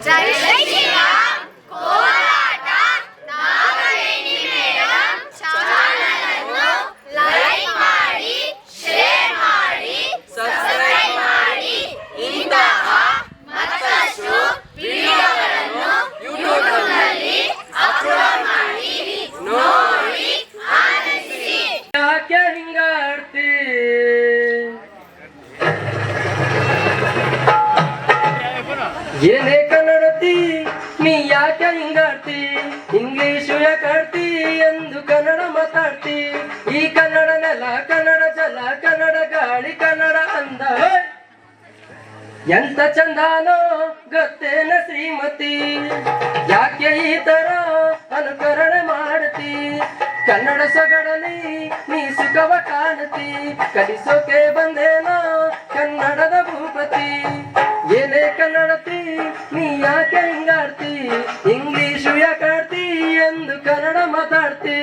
ಜೈ ಶ್ರೀರಾಮ್. ಕೋಲಾಟ Nagaveni madam channel ಅನ್ನು like ಮಾಡಿ, ಶೇರ್ ಮಾಡಿ, ಸಬ್ಸ್ಕ್ರೈಬ್ ಮಾಡಿ. ಇಂತಹ ಮತ್ತಷ್ಟು ವಿಡಿಯೋಗಳನ್ನು ಯೂಟ್ಯೂಬ್ನಲ್ಲಿ ಅಪ್ಲೋಡ್ ಮಾಡಿ ನೋಡಿ ಆನಂದಿಸಿ. ಯಾಕೆ ಹಿಂಗಾಡ್ತಿ ಏನೇ ಕನ್ನಡತಿ ನೀ ಯಾಕೆ ಹಿಂಗಾಡ್ತಿ ಇಂಗ್ಲಿಷು ಯಾಕಾಡ್ತಿ ಎಂದು ಕನ್ನಡ ಮಾತಾಡ್ತಿ ಈ ಕನ್ನಡ ನೆಲ ಕನ್ನಡ ಜಲ ಕನ್ನಡ ಗಾಳಿ ಕನ್ನಡ ಅಂದ ಎಂತ ಚಂದಾನೋ ಗೊತ್ತೇನ ಶ್ರೀಮತಿ ಯಾಕೆ ಈ ತರ ಅನುಕರಣೆ ಮಾಡ್ತಿ ಕನ್ನಡ ಸೊಗಡಲಿ ನೀ ಸುಖವ ಕಾಣತಿ ಕಲಿಸೋಕೆ ಬಂದೇನೋ ಕನ್ನಡದ ಭೂಪತಿ ಏನೇ ಕನ್ನಡತಿ ನೀ ಯಾಕೆ ಹಿಂಗಾಡ್ತಿ ಇಂಗ್ಲಿಷು ಯಾಕಾಡ್ತಿ ಎಂದು ಕನ್ನಡ ಮಾತಾಡ್ತಿ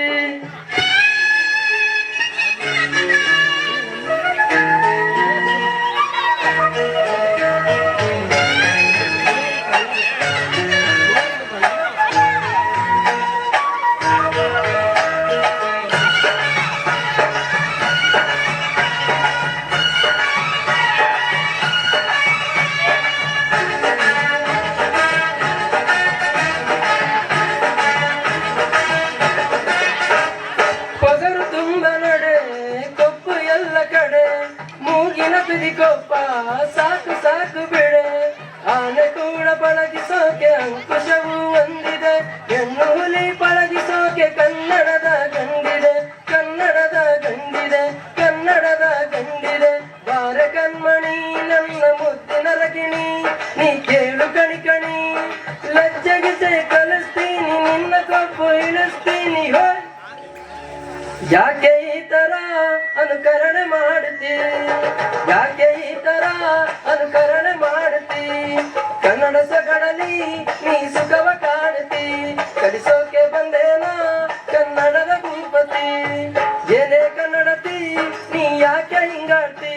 ಕೊಪ್ಪ ಸಾಕು ಸಾಕು ಬಿಡೆ ಆನೆ ಕೂಡ ಪಳಗಿಸೋಕೆ ಅಂಕುಶವು ಹೊಂದಿದೆ ಹೆಣ್ಣು ಹುಲಿ ಪಳಗಿಸೋಕೆ ಕನ್ನಡದ ಗಂಡಿದೆ ಕನ್ನಡದ ಗಂಡಿದೆ ಕನ್ನಡದ ಗಂಡಿದೆ ಬಾರ ಕಣ್ಮಣಿ ನನ್ನ ಮುದ್ದಿನ ರಗಿಣಿ ನೀ ಕೇಳು ಕಣಿ ಕಣಿ ಲಜ್ಜೆಗಿಸೆ ಕಲಿಸ್ತೀನಿ ನಿನ್ನ ಕೊಪ್ಪು ಇಳಿಸ್ತೀನಿ ಹೋ ಯಾಕೆ ಈ ತರ ಅನುಕರಣೆ ಮಾಡ್ತಿ ಯಾಕೆ ಈ ತರ ಅನುಕರಣೆ ಮಾಡ್ತಿ ಕನ್ನಡ ಸೊಗಡಲಿ ನೀ ಸುಖವ ಕಾಣ್ತಿ ಕಲಿಸೋಕೆ ಬಂದೇನಾ ಕನ್ನಡದ ಭೂಪತಿ ಏನೇ ಕನ್ನಡತಿ ನೀ ಯಾಕೆ ಹಿಂಗಾಡ್ತಿ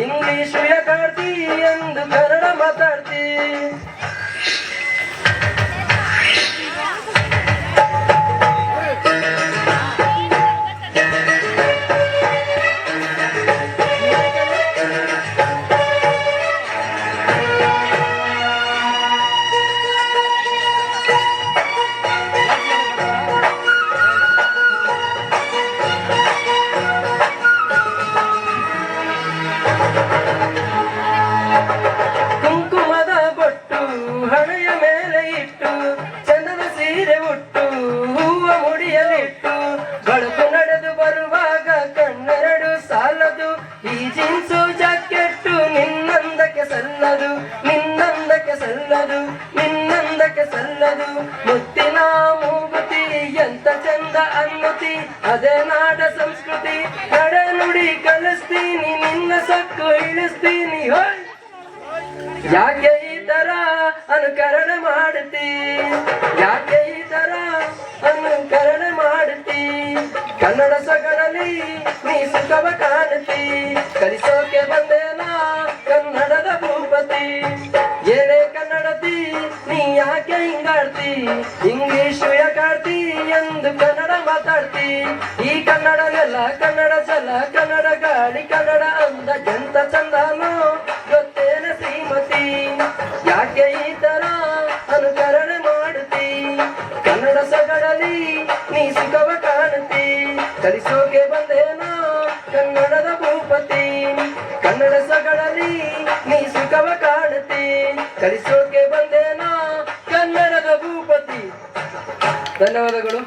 ಇಂಗ್ಲಿಷು ಯಾಕಾಡ್ತಿ ಎಂದು ಕನ್ನಡ ಮಾತಾಡ್ತಿ ಕುಂಕುಮದ ಬೊಟ್ಟು ಹಣೆಯ ಮೇಲೆ ಇಟ್ಟು ಚಂದದ ಸೀರೆ ಉಟ್ಟು ಹೂವ ಮುಡಿಯಲಿಟ್ಟು ಬಳಕು ನಡೆದು ಬರುವಾಗ ಕಣ್ಣೆರಡು ಸಾಲದು ಈ ಜೀನ್ಸು ಜಾಕೆಟ್ಟು ನಿನ್ನಂದಕ್ಕೆ ಸಲ್ಲದು ನಿನ್ನಂದಕ್ಕೆ ಸಲ್ಲದು ನಿನ್ನಂದಕ್ಕೆ ಸಲ್ಲದು ಮುತ್ತಿನ ಮೂಗುತಿ ಎಂತ ಚಂದ ಅನ್ನತಿ ಅದೇ ನಾಡ ಸಂಸ್ಕೃತಿ ನಡೆ ನುಡಿ ಕಲಿಸ್ತೀನಿ ನಿನ್ನ ಸಕ್ಕು ಇಳಿಸ್ತೀನಿ ಹೋಯ್ ಯಾಕೆ ಈ ತರ ಅನುಕರಣೆ ಮಾಡ್ತಿ ಯಾಕೆ ಈ ತರ ಅನುಕರಣೆ ಮಾಡ್ತಿ ಕನ್ನಡ ಸೊಗಡಲಿ ನೀ ಸುಖವ ಕಾಣ್ತಿ ಕಲಿಸೋಕೆ ಬಂದೇನಾ ಕನ್ನಡದ ಭೂಪತಿ ಏನೇ ಕನ್ನಡತಿ ನೀ ಯಾಕೆ ಹಿಂಗಾಡ್ತಿ ಇಂಗ್ಲಿಷು ಯಾಕಾಡ್ತಿ ಎಂದು ಕನ್ನಡ ಮಾತಾಡ್ತಿ ಈ ಕನ್ನಡ ನೆಲ ಕನ್ನಡ ಜಲ ಕನ್ನಡ ಗಾಳಿ ಕನ್ನಡ ಅಂದ ಎಂತ ಚಂದನೋ ಗೊತ್ತೇನ ಶ್ರೀಮತಿ ಯಾಕೆ ಈ ತರ ಅನುಕರಣೆ ಮಾಡ್ತಿ ಕನ್ನಡ ಸೊಗಡಲಿ ನೀ ಸುಖವ ಕಾಣ್ತಿ ಕಲಿಸೋಕೆ ಬಂದೇನೋ ಕನ್ನಡದ ಭೂಪತಿ ಕನ್ನಡ ಸೊಗಡಲಿ ನೀ ಸುಖವ ಕಾಣ್ತಿ ಕಲಿಸೋಕೆ ಬಂದೇನೋ ಕನ್ನಡದ ಭೂಪತಿ. ಧನ್ಯವಾದಗಳು.